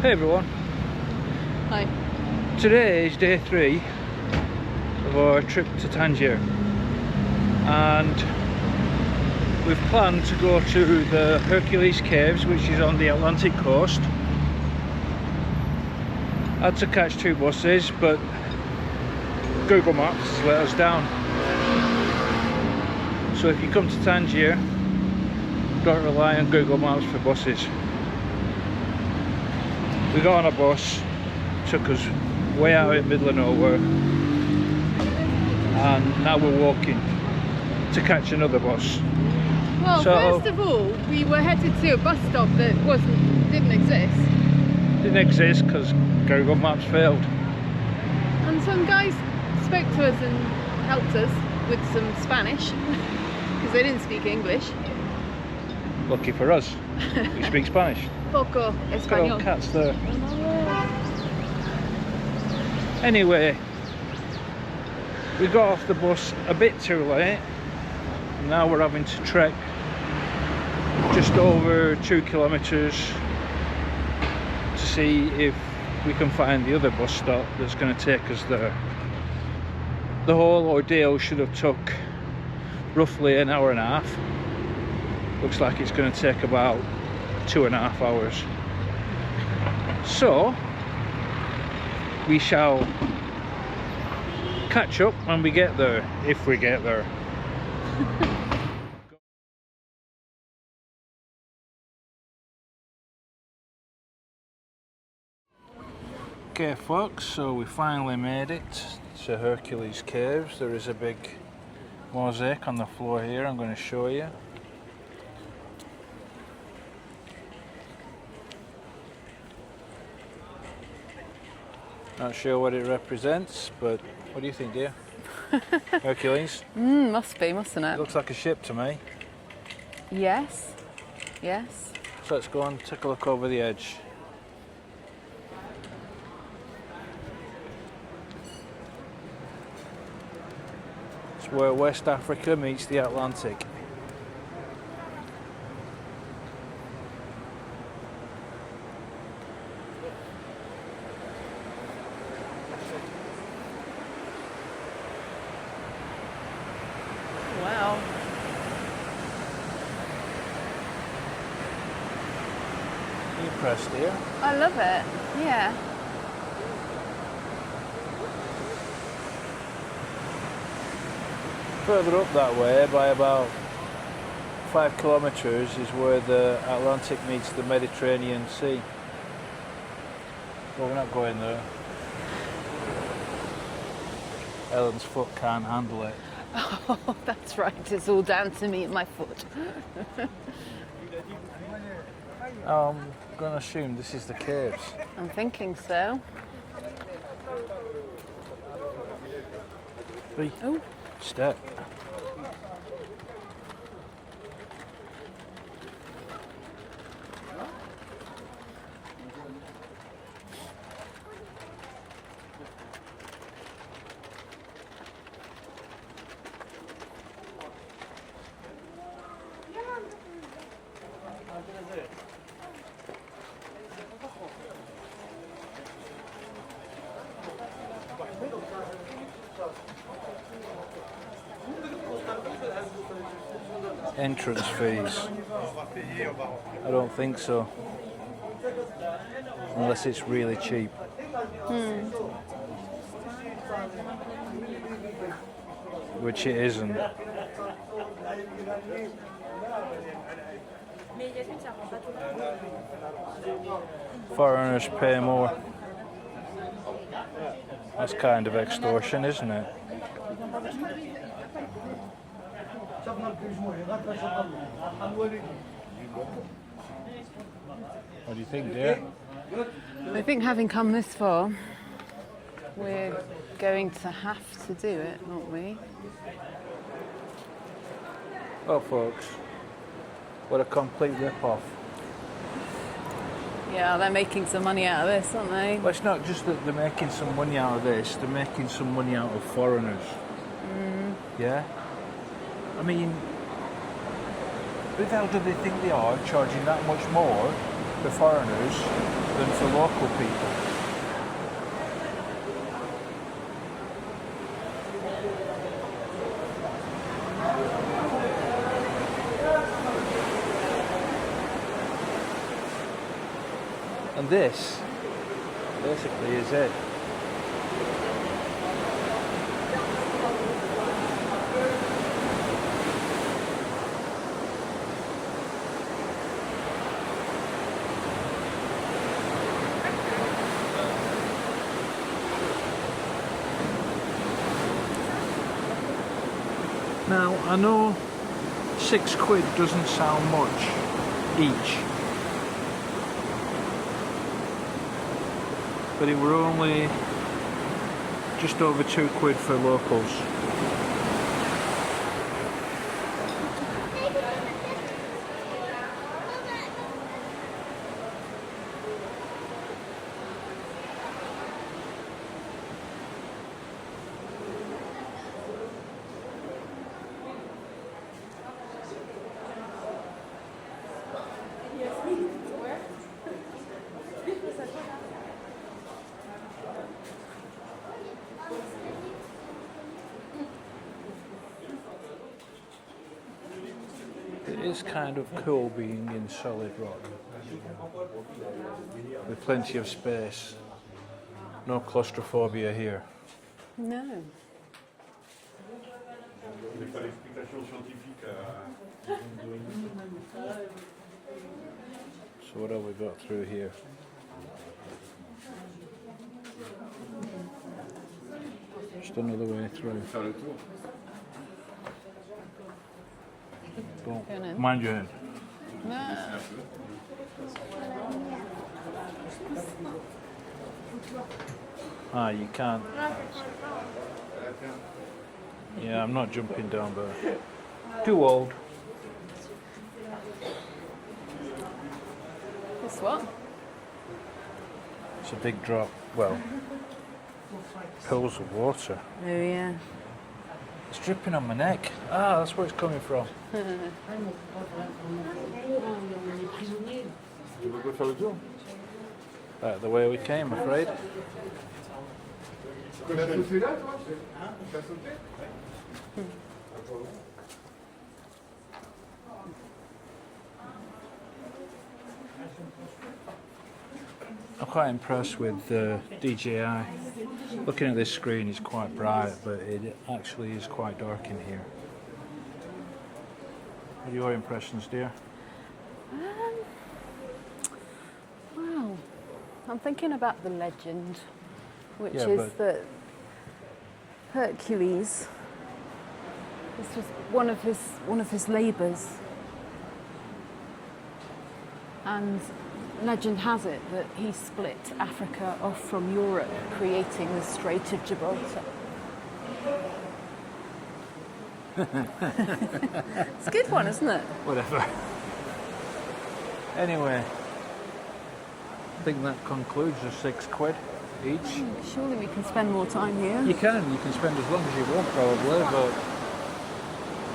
Hey everyone. Hi. Today is day 3 of our trip to Tangier, and we've planned to go to the Hercules Caves, which is on the Atlantic coast. I had to catch 2 buses, but Google Maps has let us down. So if you come to Tangier, don't rely on Google Maps for buses. We got on a bus, took us way out in the middle of nowhere, and now we're walking to catch another bus. Well, first of all, we were headed to a bus stop that didn't exist. Didn't exist because Google Maps failed. And some guys spoke to us and helped us with some Spanish because they didn't speak English. Lucky for us, we speak Spanish. Poco español. Got cats there. Anyway, we got off the bus a bit too late. Now we're having to trek just over 2 kilometers to see if we can find the other bus stop that's going to take us there. The whole ordeal should have took roughly an hour and a half. Looks like it's going to take about 2.5 hours. So we shall catch up when we get there, if we get there. Okay folks, so we finally made it to Hercules Caves. There is a big mosaic on the floor here, I'm going to show you. Not sure what it represents, but what do you think, dear? Hercules? Must be, mustn't it? It looks like a ship to me. Yes. Yes. So let's go and take a look over the edge. It's where West Africa meets the Atlantic. Wow. Are you impressed, dear? I love it. Yeah. Further up that way, by about 5 kilometres, is where the Atlantic meets the Mediterranean Sea. Well, we're not going there. Ellen's foot can't handle it. Oh, that's right. It's all down to me and my foot. I'm going to assume this is the caves. I'm thinking so. Oh. Step. Entrance fees. I don't think so. Unless it's really cheap. Which it isn't. Foreigners pay more. That's kind of extortion, isn't it? What do you think, dear? I think having come this far, we're going to have to do it, aren't we? Well, folks, what a complete rip-off. Yeah, they're making some money out of this, aren't they? Well, it's not just that they're making some money out of this, they're making some money out of foreigners. Yeah? I mean, who the hell do they think they are, charging that much more for foreigners than for local people. And this basically is it. Now, I know £6 doesn't sound much each, but it were only just over £2 for locals. It is kind of cool being in solid rock, with plenty of space. No claustrophobia here. No. So what have we got through here? Just another way through. Don't mind your head. No. Ah, you can't. Yeah, I'm not jumping down, but too old. This what? It's a big drop. Well, pools of water. Oh yeah. It's dripping on my neck. Ah, that's where it's coming from. The way we came, I'm afraid. I'm quite impressed with DJI. Looking at this screen is quite bright, but it actually is quite dark in here. What are your impressions, dear? Wow. I'm thinking about the legend, which Yeah, is that Hercules, this was one of his labours, and legend has it that he split Africa off from Europe, creating the Strait of Gibraltar. It's a good one, isn't it? Whatever. Anyway, I think that concludes the £6 each. Surely we can spend more time here. You can spend as long as you want probably, but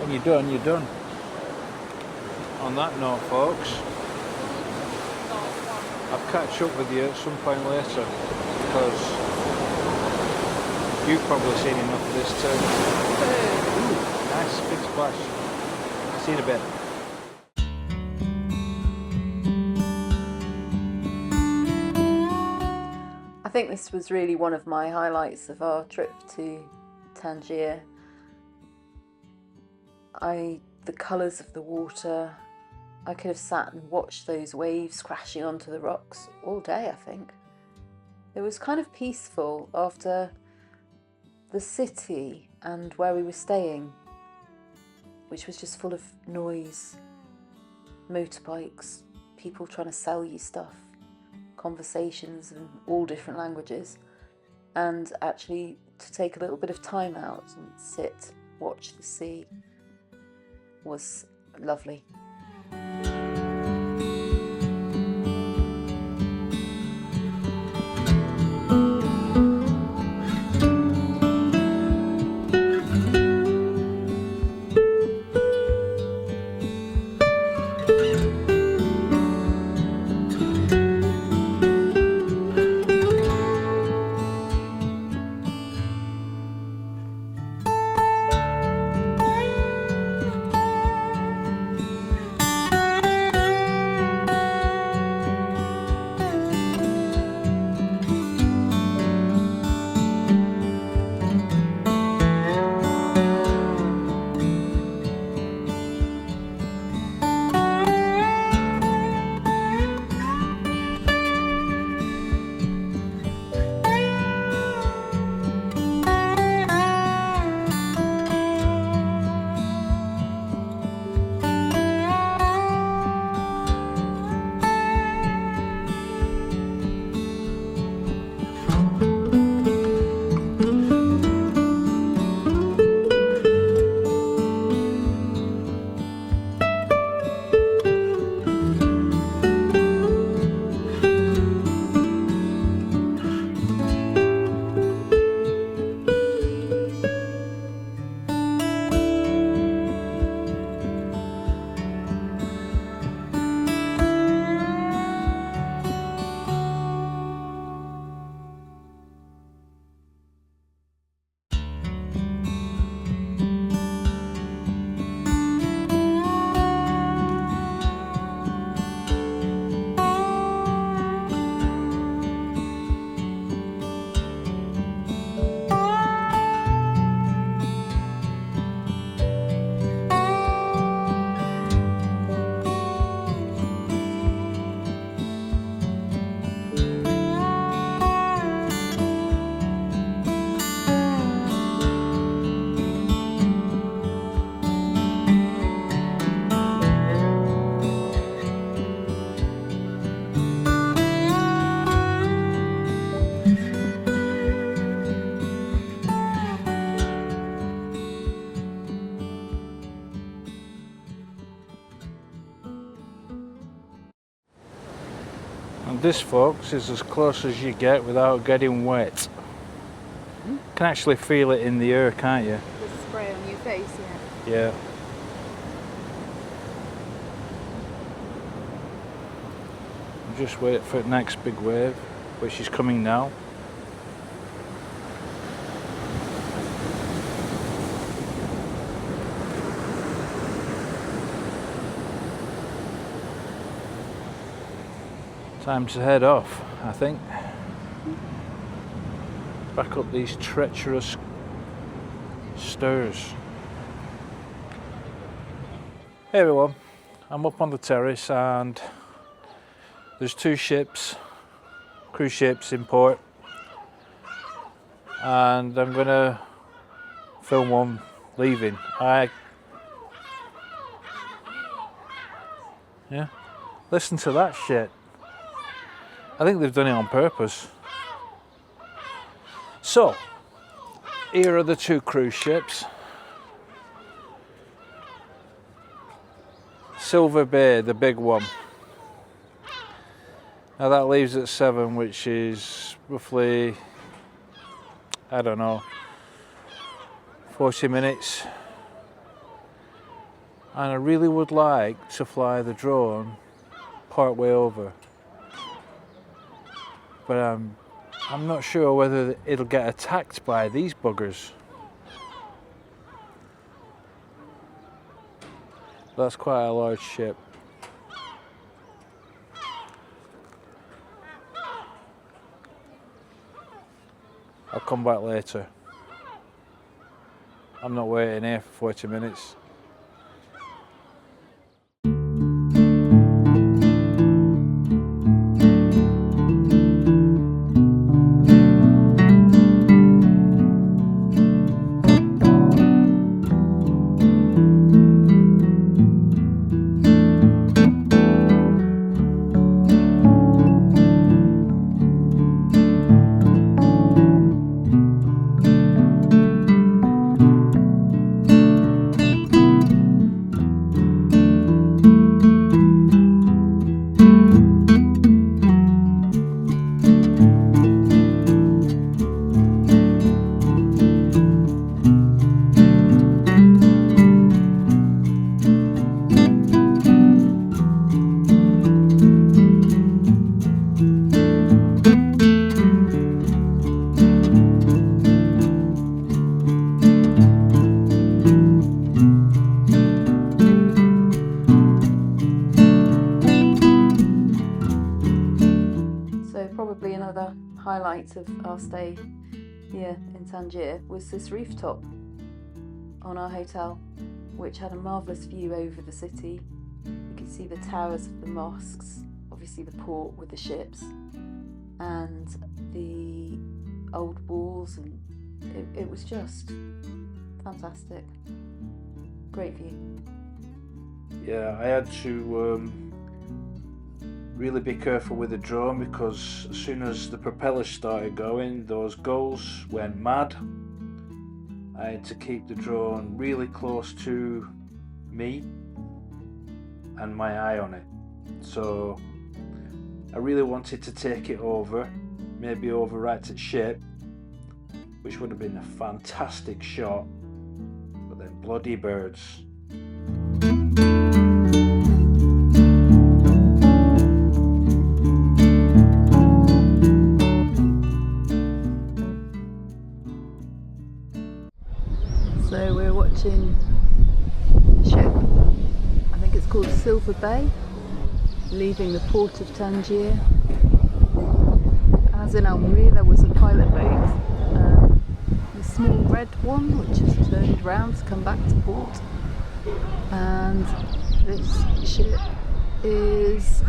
when you're done, you're done. On that note, folks, I'll catch up with you at some point later, because you've probably seen enough of this too. Ooh, nice big splash. See you in a bit. I think this was really one of my highlights of our trip to Tangier. The colours of the water, I could have sat and watched those waves crashing onto the rocks all day, I think. It was kind of peaceful after the city and where we were staying, which was just full of noise, motorbikes, people trying to sell you stuff, conversations in all different languages, and actually to take a little bit of time out and sit, watch the sea was lovely. And this, folks, is as close as you get without getting wet. You can actually feel it in the air, can't you? The spray on your face, yeah. Yeah. Just wait for the next big wave, which is coming now. Time to head off, I think. Back up these treacherous stairs. Hey everyone, I'm up on the terrace and there's two ships, cruise ships in port, and I'm gonna film one leaving. Yeah, listen to that shit. I think they've done it on purpose. So, here are the two cruise ships. Silver Bay, the big one. Now that leaves at 7, which is roughly, I don't know, 40 minutes. And I really would like to fly the drone part way over. But I'm not sure whether it'll get attacked by these buggers. That's quite a large ship. I'll come back later. I'm not waiting here for 40 minutes. Highlights of our stay here in Tangier was this rooftop on our hotel, which had a marvellous view over the city. You could see the towers of the mosques, obviously the port with the ships, and the old walls, and it was just fantastic. Great view. Yeah, I had to really be careful with the drone because as soon as the propellers started going, those gulls went mad. I had to keep the drone really close to me and my eye on it. So I really wanted to take it over, maybe over right at ship, which would have been a fantastic shot, but then bloody birds. So we're watching a ship, I think it's called Silver Bay, leaving the port of Tangier. As in Almeria was a pilot boat, the small red one which has turned round to come back to port, and this ship is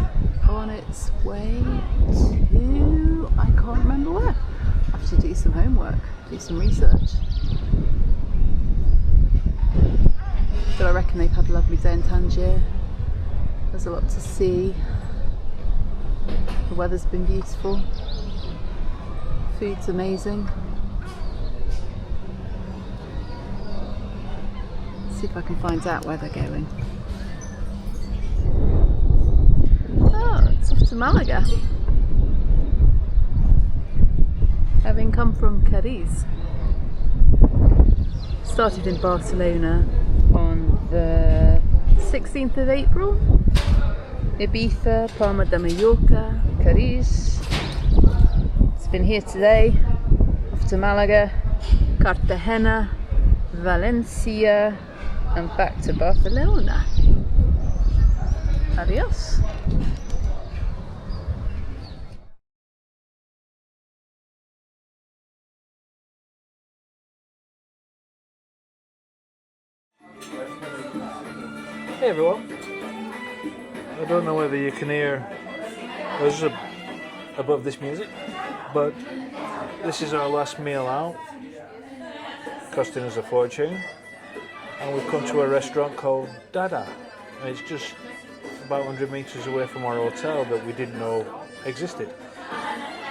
on its way to, I can't remember where. I have to do some homework, do some research. But I reckon they've had a lovely day in Tangier. There's a lot to see. The weather's been beautiful. Food's amazing. Let's see if I can find out where they're going. Oh, it's off to Malaga. Having come from Cadiz. Started in Barcelona on the 16th of April. Ibiza, Palma de Mallorca, Cadiz. It's been here today. Off to Malaga, Cartagena, Valencia, and back to Barcelona. Adios. Hey everyone. I don't know whether you can hear us above this music, but this is our last meal out, costing us a fortune, and we've come to a restaurant called Dada, and it's just about 100 metres away from our hotel that we didn't know existed.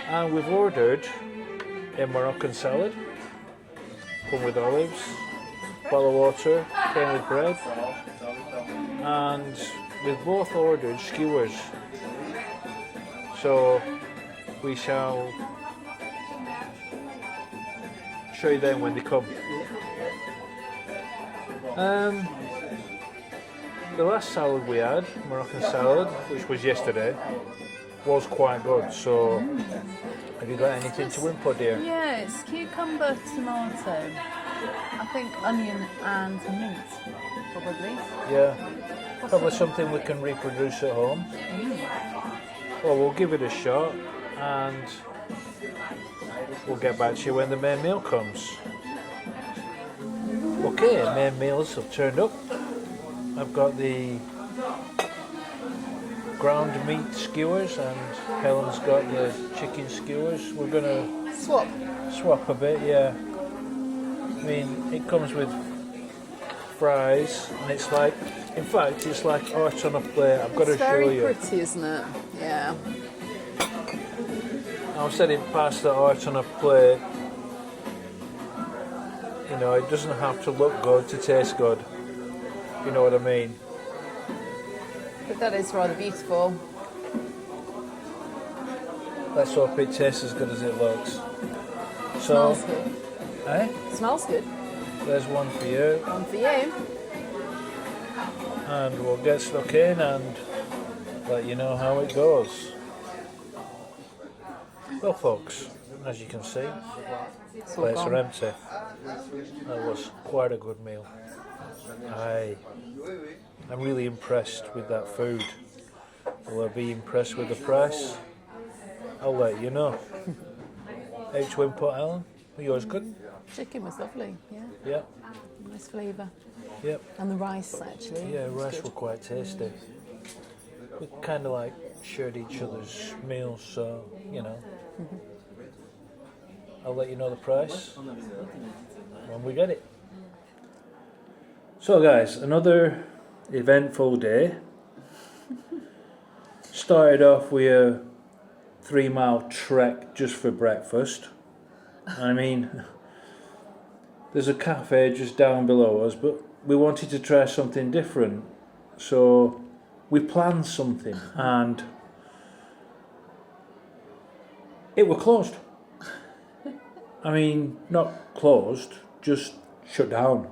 And we've ordered a Moroccan salad, come with olives, bottle of water, came with bread, and we've both ordered skewers. So we shall show you them when they come. The last salad we had, Moroccan salad, which was yesterday, was quite good. So have you got anything to input here? Yeah, it's cucumber, tomato, I think onion and mint, probably. Yeah, probably something we can reproduce at home. Well, we'll give it a shot and we'll get back to you when the main meal comes. Okay, main meals have turned up. I've got the ground meat skewers and Helen's got the chicken skewers. We're going to swap a bit, yeah. I mean, it comes with fries and it's like, in fact, it's like art on a plate. I've got to show you. It's very pretty, isn't it? Yeah. I was setting past the art on a plate. You know, it doesn't have to look good to taste good. You know what I mean? But that is rather beautiful. Let's hope it tastes as good as it looks. Smells good. Eh? Smells good. There's one for you. One for you. And we'll get stuck in and let you know how it goes. Well folks, as you can see, plates are empty. That was quite a good meal. I'm really impressed with that food. Will I be impressed with the price? I'll let you know. H input, Alan? Were yours good? Chicken was lovely, yeah. Yep. Nice flavour. Yep. And the rice, actually. Yeah, rice were quite tasty. We kind of like shared each other's meals, so, you know. I'll let you know the price when we get it. So guys, another eventful day. Started off with a 3-mile trek just for breakfast. I mean, there's a cafe just down below us, but we wanted to try something different. So we planned something and it were closed. I mean, not closed, just shut down.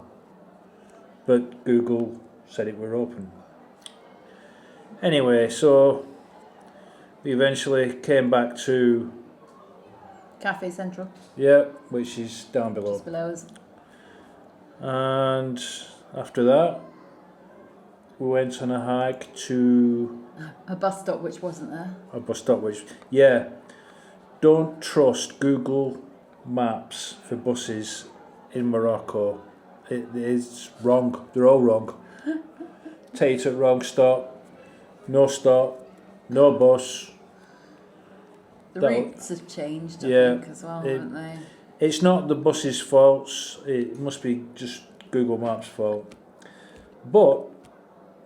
But Google said it were open. Anyway, so we eventually came back to Cafe Central. Yeah, which is down below. Just below us. And after that, we went on a hike to a bus stop which wasn't there. A bus stop which, yeah. Don't trust Google Maps for buses in Morocco. It is wrong. They're all wrong. Take you to the wrong stop, no bus. The routes have changed, I think, as well, haven't they? It's not the bus's faults. It must be just Google Maps' fault. But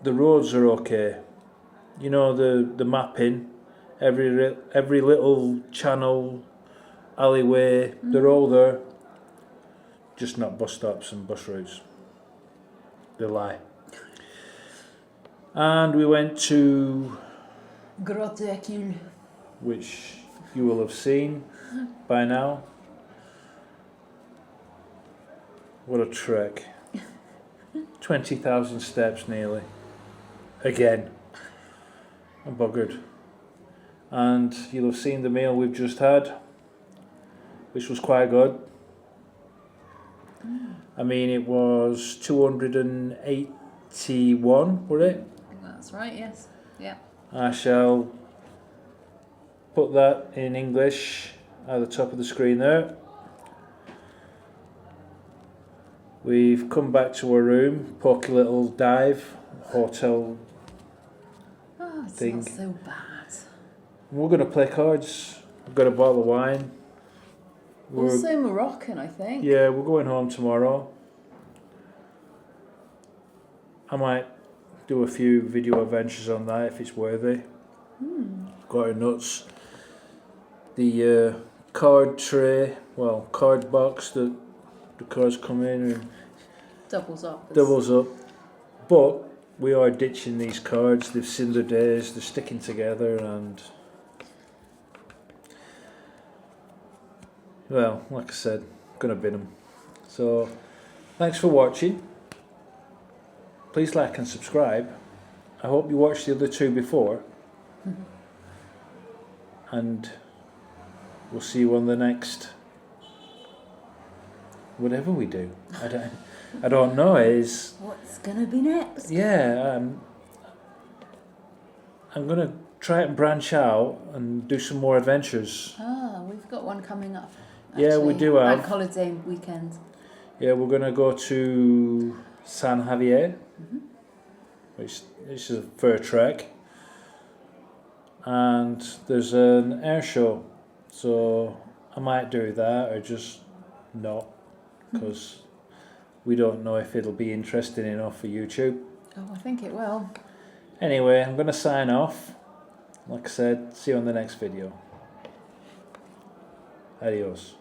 the roads are okay. You know, the mapping, every little channel, alleyway, they're all there. Just not bus stops and bus routes. They lie. And we went to Grotte Hercules, which you will have seen by now. What a trek. 20,000 steps nearly. Again. I'm buggered. And you'll have seen the meal we've just had, which was quite good. I mean, it was 281, were it? That's right, yes. Yeah. I shall put that in English at the top of the screen there. We've come back to our room, poke a little dive, hotel Oh, it's thing. not so bad. We're going to play cards. We've got a bottle of wine. Also Moroccan, I think. Yeah, we're going home tomorrow. I might do a few video adventures on that if it's worthy. Got our nuts. The card tray, well, card box that the cards come in and Doubles up. doubles up. But we are ditching these cards. They've seen their days. They're sticking together and... Well, like I said, I'm going to bin them. So, thanks for watching. Please like and subscribe. I hope you watched the other two before. And we'll see you on the next... Whatever we do. I don't know. Is What's going to be next? yeah, I'm going to try and branch out and do some more adventures. Ah, we've got one coming up. Yeah, we do have. Bank holiday weekend. Yeah, we're going to go to San Javier, which is a fair trek. And there's an air show, so I might do that or just not, because we don't know if it'll be interesting enough for YouTube. Oh, I think it will. Anyway, I'm going to sign off. Like I said, see you on the next video. Adios.